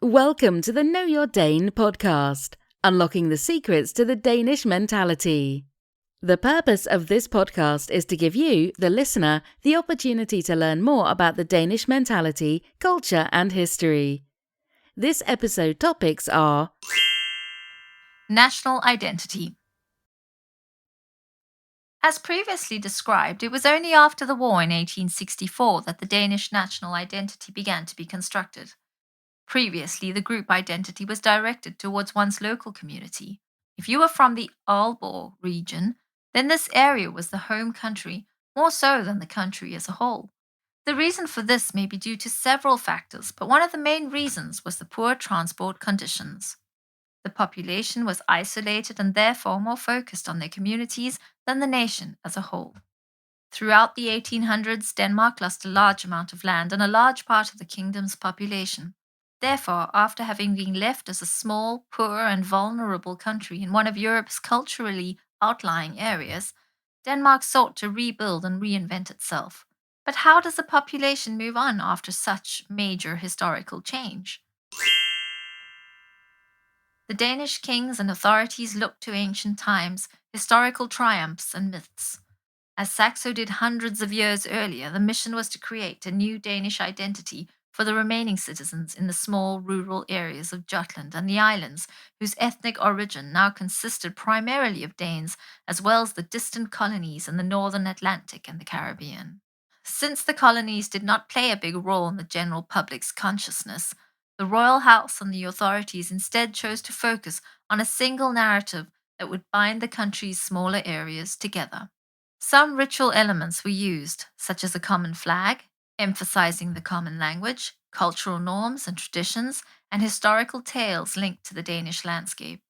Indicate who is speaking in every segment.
Speaker 1: Welcome to the Know Your Dane Podcast, unlocking the secrets to the Danish mentality. The purpose of this podcast is to give you, the listener, the opportunity to learn more about the Danish mentality, culture, and history. This episode topics are
Speaker 2: National identity. As previously described, it was only after the war in 1864 that the Danish national identity began to be constructed. Previously, the group identity was directed towards one's local community. If you were from the Aalborg region, then this area was the home country, more so than the country as a whole. The reason for this may be due to several factors, but one of the main reasons was the poor transport conditions. The population was isolated and therefore more focused on their communities than the nation as a whole. Throughout the 1800s, Denmark lost a large amount of land and a large part of the kingdom's population. Therefore, after having been left as a small, poor, and vulnerable country in one of Europe's culturally outlying areas, Denmark sought to rebuild and reinvent itself. But how does a population move on after such major historical change? The Danish kings and authorities looked to ancient times, historical triumphs, and myths. As Saxo did hundreds of years earlier, the mission was to create a new Danish identity for the remaining citizens in the small rural areas of Jutland and the islands, whose ethnic origin now consisted primarily of Danes, as well as the distant colonies in the northern Atlantic and the Caribbean. Since the colonies did not play a big role in the general public's consciousness, the royal house and the authorities instead chose to focus on a single narrative that would bind the country's smaller areas together. Some ritual elements were used, such as a common flag, emphasizing the common language, cultural norms and traditions, and historical tales linked to the Danish landscape.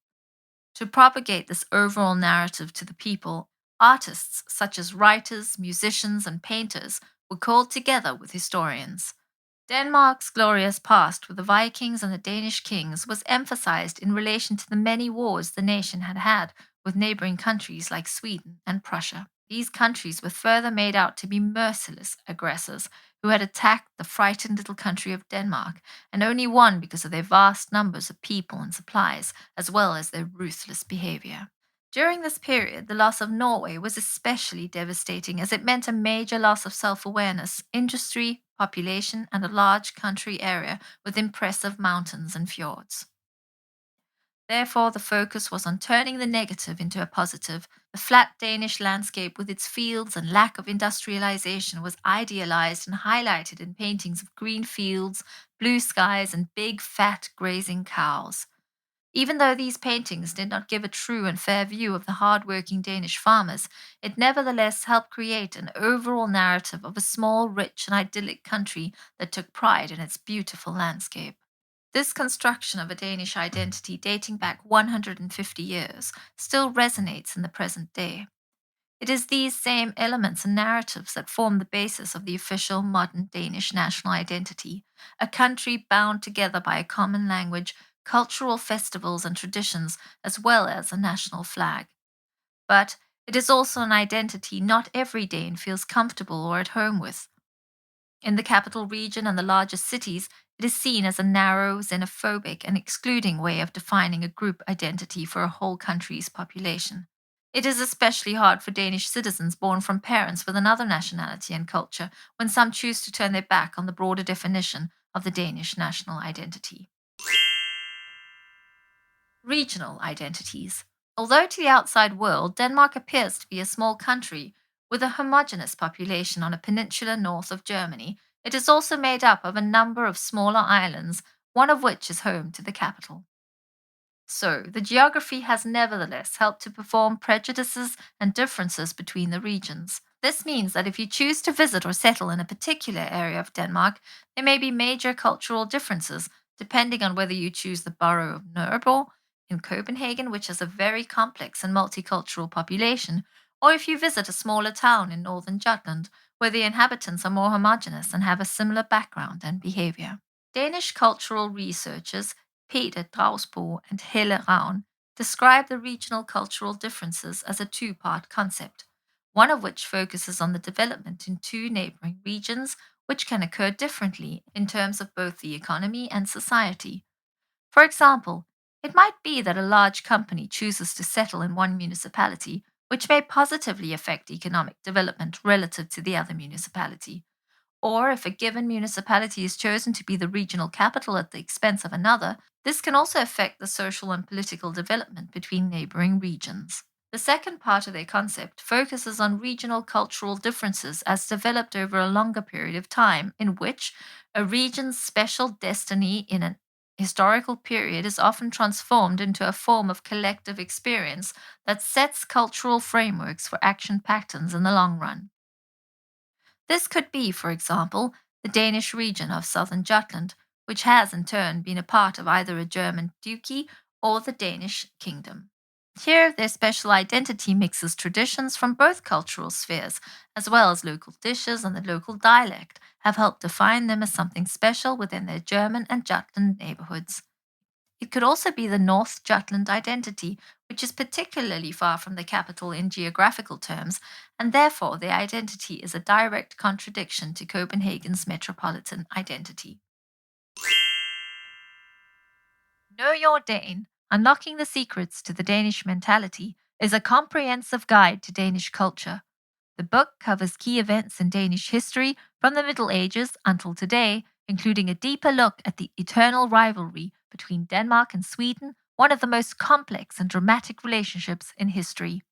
Speaker 2: To propagate this overall narrative to the people, artists such as writers, musicians, and painters were called together with historians. Denmark's glorious past with the Vikings and the Danish kings was emphasized in relation to the many wars the nation had had with neighboring countries like Sweden and Prussia. These countries were further made out to be merciless aggressors who had attacked the frightened little country of Denmark and only won because of their vast numbers of people and supplies, as well as their ruthless behavior. During this period, the loss of Norway was especially devastating as it meant a major loss of self awareness, industry, population, and a large country area with impressive mountains and fjords. Therefore, the focus was on turning the negative into a positive. The flat Danish landscape with its fields and lack of industrialization was idealized and highlighted in paintings of green fields, blue skies, and big, fat, grazing cows. Even though these paintings did not give a true and fair view of the hard-working Danish farmers, it nevertheless helped create an overall narrative of a small, rich, and idyllic country that took pride in its beautiful landscape. This construction of a Danish identity dating back 150 years still resonates in the present day. It is these same elements and narratives that form the basis of the official modern Danish national identity, a country bound together by a common language, cultural festivals and traditions, as well as a national flag. But it is also an identity not every Dane feels comfortable or at home with. In the capital region and the largest cities, it is seen as a narrow, xenophobic, and excluding way of defining a group identity for a whole country's population. It is especially hard for Danish citizens born from parents with another nationality and culture when some choose to turn their back on the broader definition of the Danish national identity. Regional identities. Although to the outside world, Denmark appears to be a small country with a homogeneous population on a peninsula north of Germany, it is also made up of a number of smaller islands, one of which is home to the capital. So, the geography has nevertheless helped to perform prejudices and differences between the regions. This means that if you choose to visit or settle in a particular area of Denmark, there may be major cultural differences depending on whether you choose the borough of Nørrebro in Copenhagen, which has a very complex and multicultural population, or if you visit a smaller town in northern Jutland, where the inhabitants are more homogeneous and have a similar background and behavior. Danish cultural researchers Peter Dragsbo and Helle Ravn describe the regional cultural differences as a two-part concept, one of which focuses on the development in two neighboring regions, which can occur differently in terms of both the economy and society. For example, it might be that a large company chooses to settle in one municipality, which may positively affect economic development relative to the other municipality. Or if a given municipality is chosen to be the regional capital at the expense of another, this can also affect the social and political development between neighboring regions. The second part of their concept focuses on regional cultural differences as developed over a longer period of time, in which a region's special destiny in an historical period is often transformed into a form of collective experience that sets cultural frameworks for action patterns in the long run. This could be, for example, the Danish region of southern Jutland, which has in turn been a part of either a German duchy or the Danish kingdom. Here, their special identity mixes traditions from both cultural spheres, as well as local dishes and the local dialect, have helped define them as something special within their German and Jutland neighborhoods. It could also be the North Jutland identity, which is particularly far from the capital in geographical terms, and therefore their identity is a direct contradiction to Copenhagen's metropolitan identity. Know Your Dane, Unlocking the Secrets to the Danish Mentality, is a comprehensive guide to Danish culture. The book covers key events in Danish history from the Middle Ages until today, including a deeper look at the eternal rivalry between Denmark and Sweden, one of the most complex and dramatic relationships in history.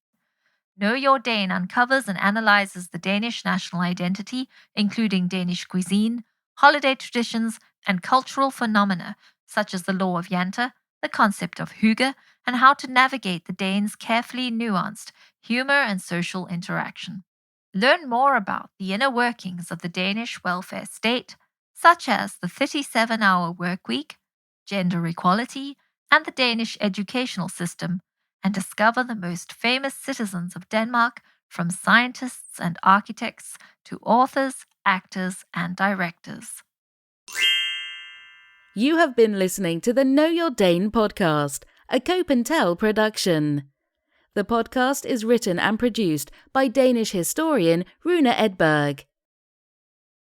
Speaker 2: Know Your Dane uncovers and analyzes the Danish national identity, including Danish cuisine, holiday traditions, and cultural phenomena such as the law of Jante, the concept of hygge, and how to navigate the Danes' carefully nuanced humor and social interaction. Learn more about the inner workings of the Danish welfare state, such as the 37-hour workweek, gender equality, and the Danish educational system, and discover the most famous citizens of Denmark, from scientists and architects to authors, actors, and directors.
Speaker 1: You have been listening to the Know Your Dane podcast, a Cope and Tell production. The podcast is written and produced by Danish historian Rune Edbergs.